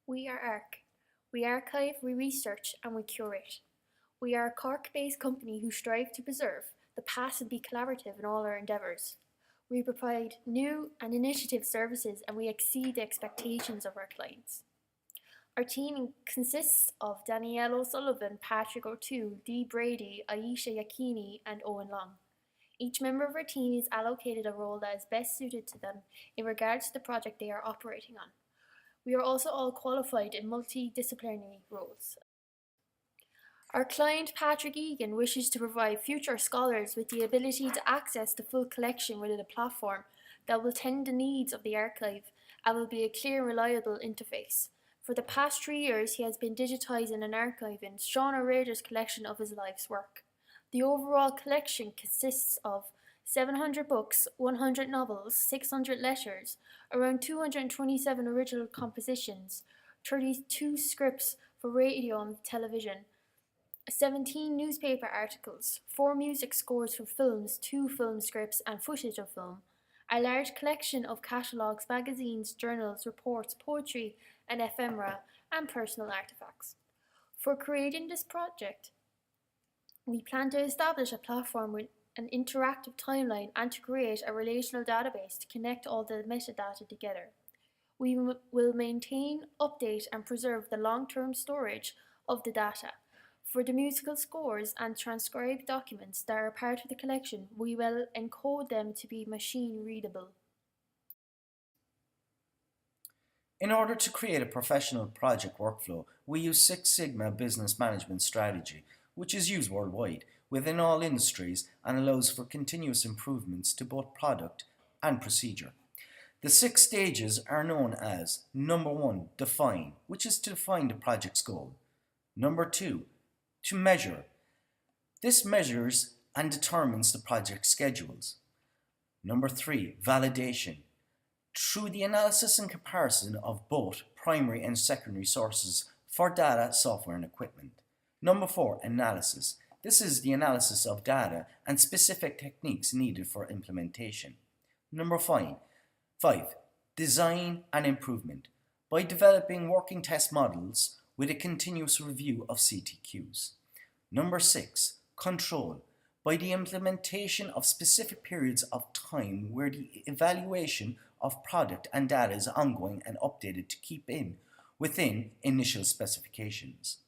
We are ARC. We archive, we research, and we curate. We are a Cork-based company who strive to preserve the past and be collaborative in all our endeavours. We provide new and innovative services and we exceed the expectations of our clients. Our team consists of Danielle O'Sullivan, Patrick O'Toole, Dee Brady, Aisha Yakini, and Owen Long. Each member of our team is allocated a role that is best suited to them in regards to the project they are operating on. We are also all qualified in multidisciplinary roles. Our client Patrick Egan wishes to provide future scholars with the ability to access the full collection within a platform that will tend the needs of the archive and will be a clear and reliable interface. For the past 3 years, he has been digitising and archiving Sean O'Reilly's collection of his life's work. The overall collection consists of 700 books, 100 novels, 600 letters, around 227 original compositions, 32 scripts for radio and television, 17 newspaper articles, 4 music scores for films, 2 film scripts and footage of film, a large collection of catalogues, magazines, journals, reports, poetry and ephemera, and personal artefacts. For creating this project, we plan to establish a platform with an interactive timeline and to create a relational database to connect all the metadata together. We will maintain, update and preserve the long-term storage of the data. For the musical scores and transcribed documents that are part of the collection, we will encode them to be machine readable. In order to create a professional project workflow, we use Six Sigma business management strategy, which is used worldwide within all industries and allows for continuous improvements to both product and procedure. The 6 stages are known as number 1, define, which is to define the project's goal. Number 2, to measure. This measures and determines the project schedules. Number 3, validation. Through the analysis and comparison of both primary and secondary sources for data, software and equipment. Number 4, analysis. This is the analysis of data and specific techniques needed for implementation. Number 5, design and improvement. By developing working test models with a continuous review of CTQs. Number 6, control. By the implementation of specific periods of time where the evaluation of product and data is ongoing and updated to keep within initial specifications.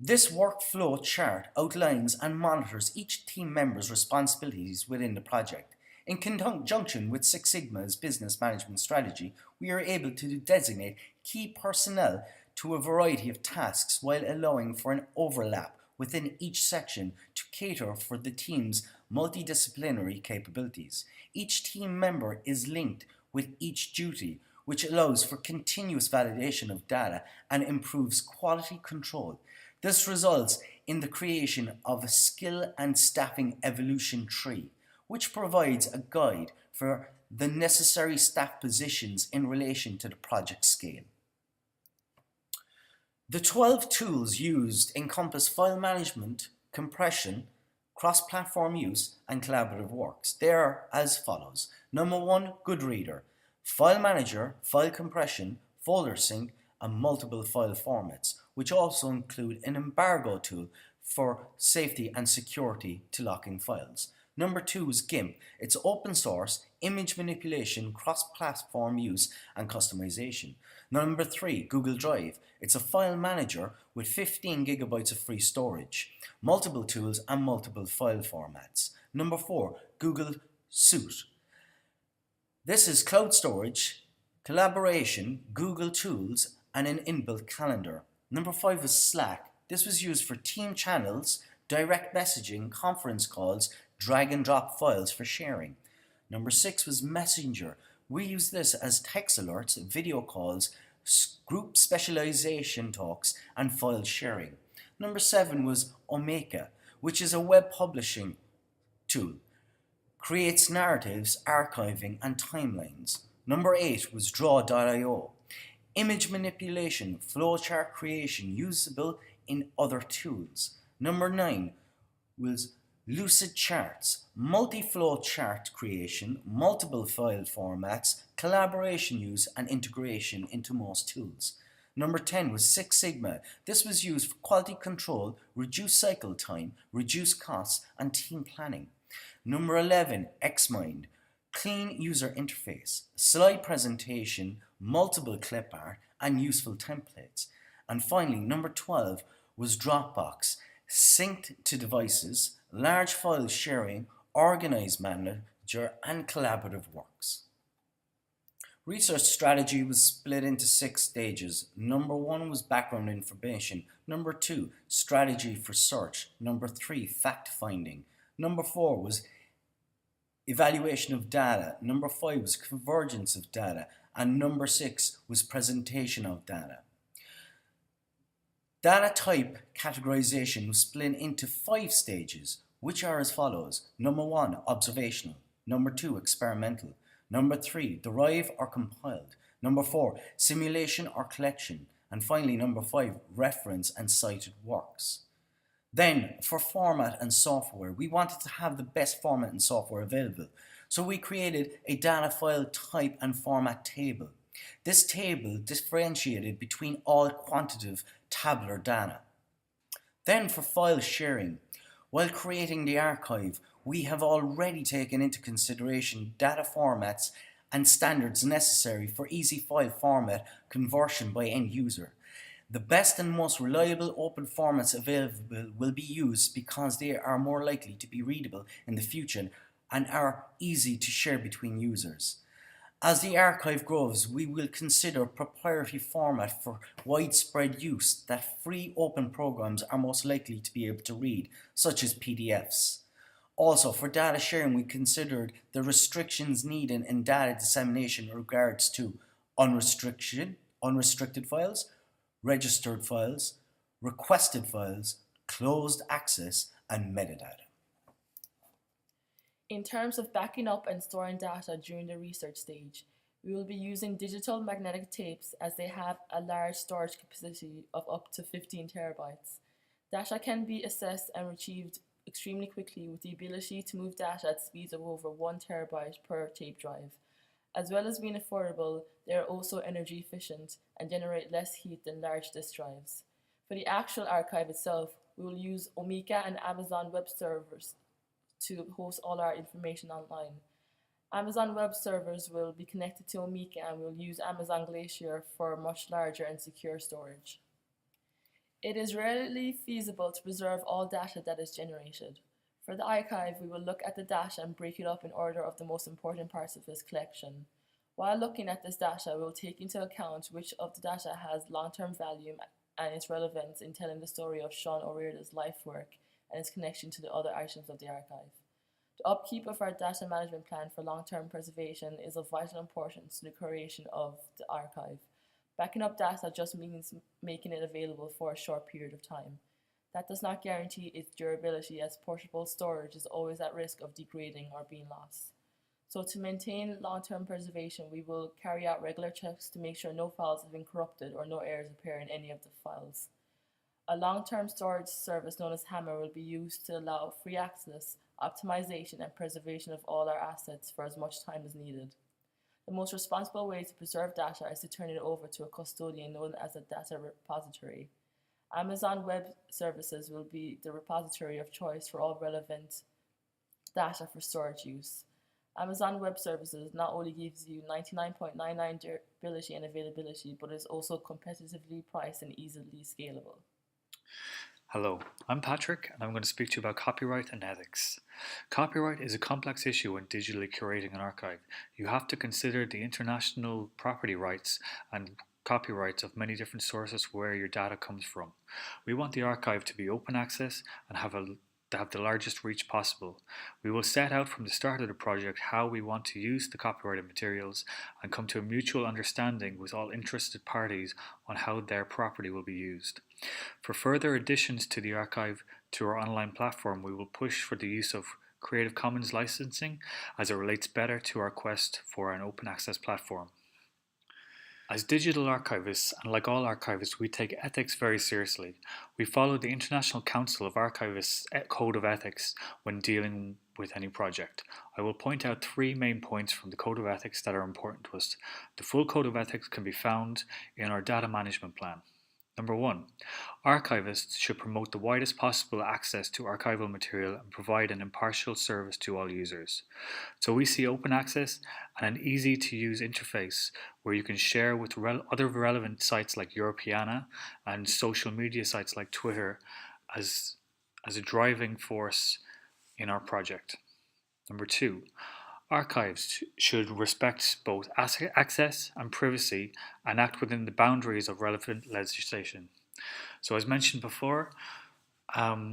This workflow chart outlines and monitors each team member's responsibilities within the project. In conjunction with Six Sigma's business management strategy, we are able to designate key personnel to a variety of tasks while allowing for an overlap within each section to cater for the team's multidisciplinary capabilities. Each team member is linked with each duty, which allows for continuous validation of data and improves quality control. This results in the creation of a skill and staffing evolution tree, which provides a guide for the necessary staff positions in relation to the project scale. The 12 tools used encompass file management, compression, cross-platform use, and collaborative works. They are as follows. Number 1, GoodReader, File Manager, File Compression, Folder Sync, and multiple file formats, which also include an embargo tool for safety and security to locking files. Number 2 is GIMP. It's open source, image manipulation, cross-platform use, and customization. Number 3, Google Drive. It's a file manager with 15 gigabytes of free storage, multiple tools, and multiple file formats. Number 4, Google Suite. This is cloud storage, collaboration, Google Tools, and an inbuilt calendar. Number 5 is Slack. This was used for team channels, direct messaging, conference calls, drag and drop files for sharing. Number 6 was Messenger. We use this as text alerts, video calls, group specialization talks, and file sharing. Number 7 was Omeka, which is a web publishing tool. Creates narratives, archiving, and timelines. Number 8 was Draw.io. Image manipulation, flowchart creation, usable in other tools. Number 9 was lucid charts, multi-flow chart creation, multiple file formats, collaboration use and integration into most tools. Number 10 was Six Sigma. This was used for quality control, reduced cycle time, reduced costs, and team planning. Number 11, Xmind. Clean user interface, slide presentation, multiple clip art, and useful templates. And finally, number 12 was Dropbox. Synced to devices, large file sharing, organized manager, and collaborative works. Research strategy was split into 6 stages. Number 1 was background information. Number 2, strategy for search. Number 3, fact finding. Number 4 was evaluation of data. Number 5 was convergence of data. And number 6 was presentation of data. Data type categorization was split into 5 stages, which are as follows. Number 1, observational. Number 2, experimental. Number 3, derive or compiled. Number 4, simulation or collection. And finally, number 5, reference and cited works. Then, for format and software, we wanted to have the best format and software available. So we created a data file type and format table. This table differentiated between all quantitative tabular data. Then for file sharing, while creating the archive, we have already taken into consideration data formats and standards necessary for easy file format conversion by end user. The best and most reliable open formats available will be used because they are more likely to be readable in the future and are easy to share between users. As the archive grows, we will consider proprietary format for widespread use that free open programs are most likely to be able to read, such as PDFs. Also, for data sharing, we considered the restrictions needed in data dissemination in regards to unrestricted files, registered files, requested files, closed access, and metadata. In terms of backing up and storing data during the research stage, we will be using digital magnetic tapes as they have a large storage capacity of up to 15 terabytes. Data can be accessed and retrieved extremely quickly with the ability to move data at speeds of over 1 terabyte per tape drive. As well as being affordable, they are also energy efficient and generate less heat than large disk drives. For the actual archive itself, we will use Omeka and Amazon Web Servers to host all our information online. Amazon Web Servers will be connected to Omeka and will use Amazon Glacier for much larger and secure storage. It is rarely feasible to preserve all data that is generated. For the archive, we will look at the data and break it up in order of the most important parts of this collection. While looking at this data, we will take into account which of the data has long-term value and its relevance in telling the story of Sean O'Riordan's life work and its connection to the other items of the archive. The upkeep of our data management plan for long-term preservation is of vital importance to the curation of the archive. Backing up data just means making it available for a short period of time. That does not guarantee its durability, as portable storage is always at risk of degrading or being lost. So to maintain long-term preservation, we will carry out regular checks to make sure no files have been corrupted or no errors appear in any of the files. A long-term storage service known as Hammer will be used to allow free access, optimization, and preservation of all our assets for as much time as needed. The most responsible way to preserve data is to turn it over to a custodian known as a data repository. Amazon Web Services will be the repository of choice for all relevant data for storage use. Amazon Web Services not only gives you 99.99% durability and availability, but is also competitively priced and easily scalable. Hello, I'm Patrick and I'm going to speak to you about copyright and ethics. Copyright is a complex issue when digitally curating an archive. You have to consider the international property rights and copyrights of many different sources where your data comes from. We want the archive to be open access and have the largest reach possible. We will set out from the start of the project how we want to use the copyrighted materials and come to a mutual understanding with all interested parties on how their property will be used. For further additions to the archive to our online platform, we will push for the use of Creative Commons licensing as it relates better to our quest for an open access platform. As digital archivists, and like all archivists, we take ethics very seriously. We follow the International Council of Archivists Code of Ethics when dealing with any project. I will point out three main points from the Code of Ethics that are important to us. The full Code of Ethics can be found in our data management plan. Number one, archivists should promote the widest possible access to archival material and provide an impartial service to all users. So we see open access and an easy to use interface where you can share with other relevant sites like Europeana and social media sites like Twitter as a driving force in our project. Number two, archives should respect both access and privacy and act within the boundaries of relevant legislation. So, as mentioned before,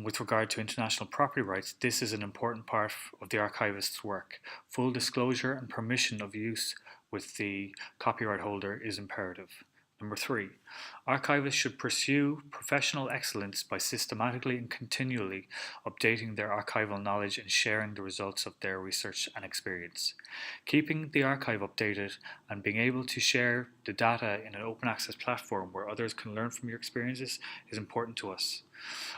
with regard to international property rights, this is an important part of the archivist's work. Full disclosure and permission of use with the copyright holder is imperative. Number three, archivists should pursue professional excellence by systematically and continually updating their archival knowledge and sharing the results of their research and experience. Keeping the archive updated and being able to share the data in an open access platform where others can learn from your experiences is important to us.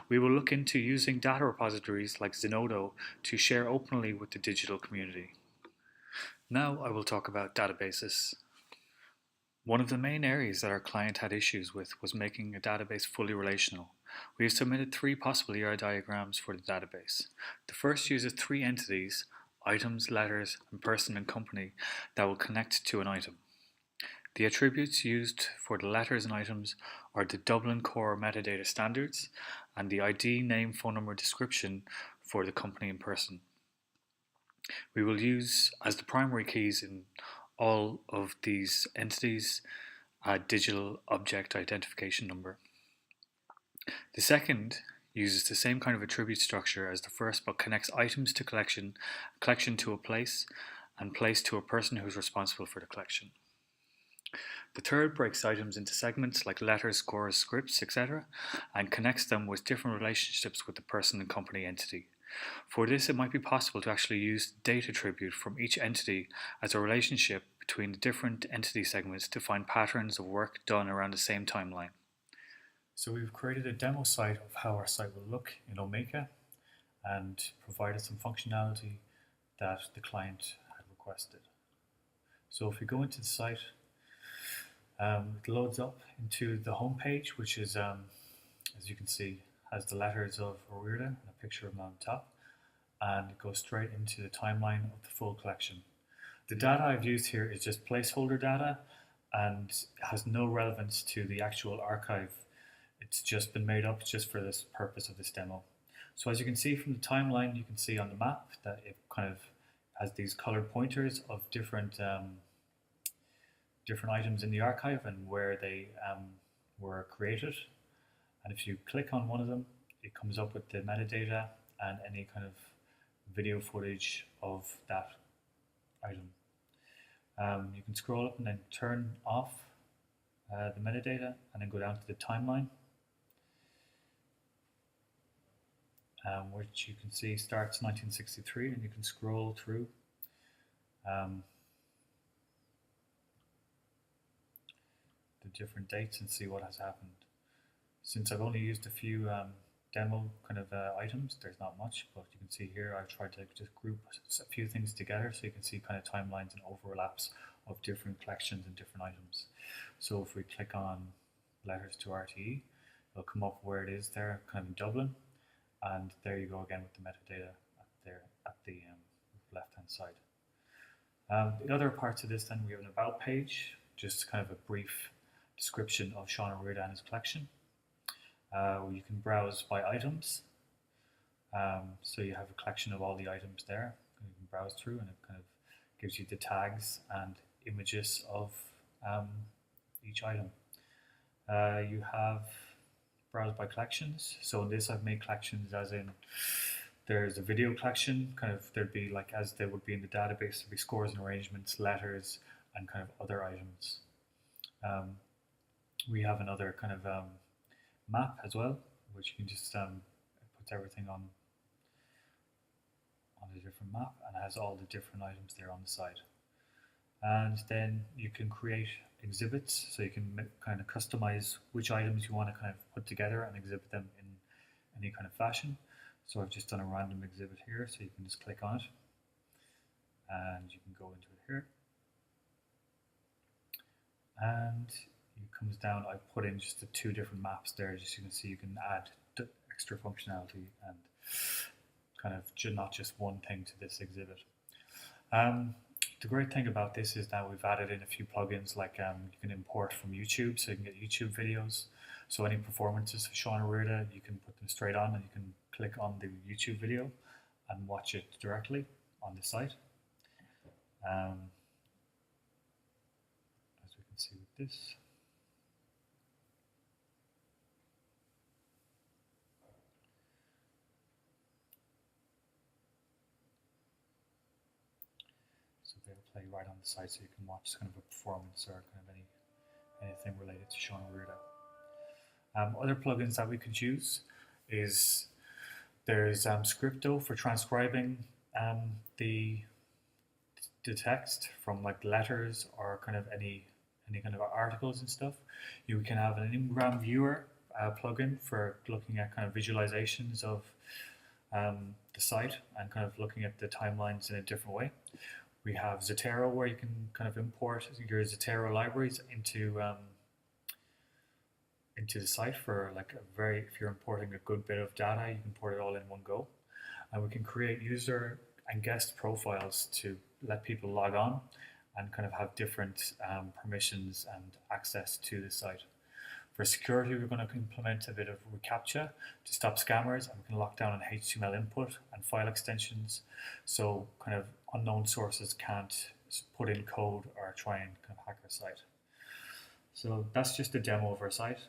We will look into using data repositories like Zenodo to share openly with the digital community. Now I will talk about databases. One of the main areas that our client had issues with was making a database fully relational. We have submitted three possible ER diagrams for the database. The first uses three entities, items, letters, and person and company, that will connect to an item. The attributes used for the letters and items are the Dublin Core metadata standards and the ID, name, phone number description for the company and person. We will use as the primary keys in all of these entities a digital object identification number. The second uses the same kind of attribute structure as the first but connects items to collection, collection to a place, and place to a person who is responsible for the collection. The third breaks items into segments like letters, scores, scripts, etc., and connects them with different relationships with the person and company entity. For this, it might be possible to actually use the date attribute from each entity as a relationship between the different entity segments to find patterns of work done around the same timeline. So we've created a demo site of how our site will look in Omeka and provided some functionality that the client had requested. So if we go into the site, it loads up into the home page, which is, as you can see, has the letters of Aurida and a picture of him on top, and it goes straight into the timeline of the full collection. The data I've used here is just placeholder data and has no relevance to the actual archive. It's just been made up just for this purpose of this demo. So as you can see from the timeline, you can see on the map that it kind of has these colored pointers of different items in the archive and where they were created. And if you click on one of them, it comes up with the metadata and any kind of video footage of that item. You can scroll up and then turn off the metadata and then go down to the timeline, which you can see starts 1963, and you can scroll through the different dates and see what has happened. Since I've only used a few demo kind of items, there's not much, but you can see here I've tried to just group a few things together so you can see kind of timelines and overlaps of different collections and different items. So if we click on letters to RTE, it'll come up where it is there, kind of in Dublin, and there you go again with the metadata at the left hand side. The other parts of this, then, we have an about page, just kind of a brief description of Sean O'Riordan and his collection. You can browse by items, so you have a collection of all the items there. You can browse through, and it kind of gives you the tags and images of each item. You have browse by collections. So in this, I've made collections as in there's a video collection, kind of there'd be like as they would be in the database, there'd be scores and arrangements, letters, and kind of other items. We have another kind of map as well, which you can just puts everything on a different map and has all the different items there on the side. And then you can create exhibits, so you can kind of customize which items you want to kind of put together and exhibit them in any kind of fashion. So I've just done a random exhibit here, so you can just click on it and you can go into it here. And it comes down, I put in just the two different maps there. Just you can see, you can add extra functionality and kind of not just one thing to this exhibit. The great thing about this is that we've added in a few plugins, like you can import from YouTube, so you can get YouTube videos. So any performances of Sean O'Riordan, you can put them straight on and you can click on the YouTube video and watch it directly on the site. As we can see with this. So they'll play right on the site, so you can watch kind of a performance or kind of anything related to Sean O'Riordan. Other plugins that we could use is there's Scripto for transcribing the text from like letters or kind of any kind of articles and stuff. You can have an Ingram Viewer plugin for looking at kind of visualizations of the site and kind of looking at the timelines in a different way. We have Zotero, where you can kind of import your Zotero libraries into the site for like if you're importing a good bit of data, you can import it all in one go. And we can create user and guest profiles to let people log on and kind of have different permissions and access to the site. For security, we're going to implement a bit of reCAPTCHA to stop scammers, and we can lock down on HTML input and file extensions, so kind of unknown sources can't put in code or try and kind of hack our site. So that's just a demo of our site.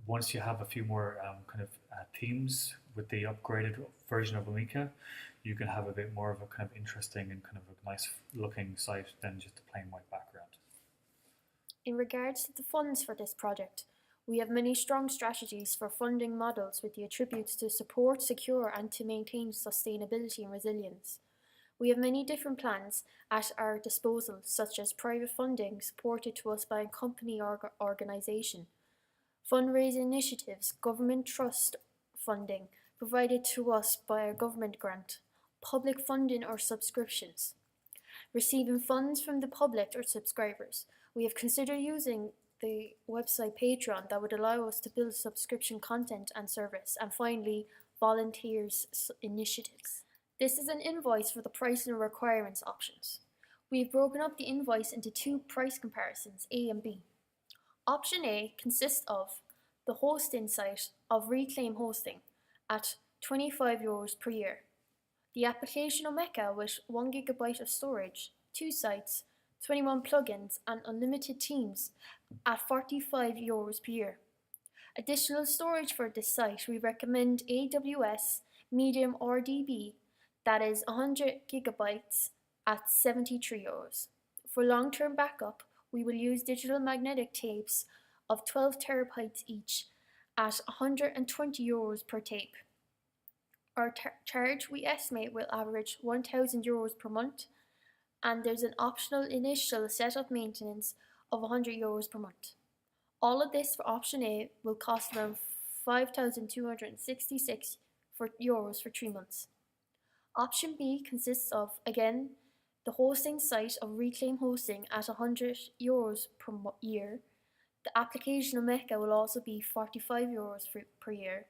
Once you have a few more kind of themes with the upgraded version of Omeka, you can have a bit more of a kind of interesting and kind of a nice looking site than just a plain white background. In regards to the funds for this project, we have many strong strategies for funding models with the attributes to support, secure and to maintain sustainability and resilience. We have many different plans at our disposal, such as private funding supported to us by a company or organisation, fundraising initiatives, government trust funding provided to us by a government grant, public funding or subscriptions, receiving funds from the public or subscribers. We have considered using the website Patreon that would allow us to build subscription content and service, and finally, volunteers initiatives. This is an invoice for the pricing and requirements options. We have broken up the invoice into two price comparisons, A and B. Option A consists of the hosting site of Reclaim Hosting at €25 per year, the application Omeka with 1 GB of storage, 2 sites, 21 plugins and unlimited themes at €45 per year. Additional storage for this site, we recommend AWS Medium RDB, that is 100 GB at €73. For long-term backup, we will use digital magnetic tapes of 12 TB each at €120 per tape. Our charge we estimate will average €1,000 per month, and there's an optional initial setup maintenance of €100 per month. All of this for option A will cost around €5,266 for 3 months. Option B consists of, again, the hosting site of Reclaim Hosting at €100 per year. The application Omeka will also be €45 per year.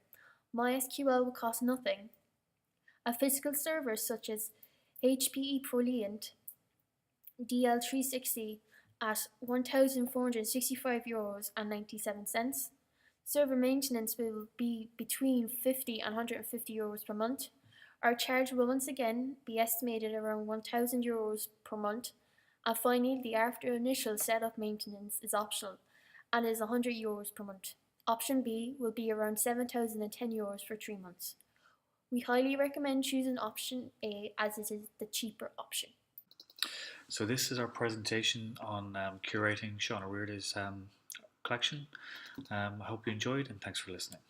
MySQL will cost nothing. A physical server such as HPE ProLiant DL360 at €1,465.97. Server maintenance will be between €50 and €150 per month. Our charge will once again be estimated around €1,000 per month. And finally, the after initial setup maintenance is optional and is €100 per month. Option B will be around €7,010 for 3 months. We highly recommend choosing option A as it is the cheaper option. So this is our presentation on curating Sean O'Riordan's collection. I hope you enjoyed, and thanks for listening.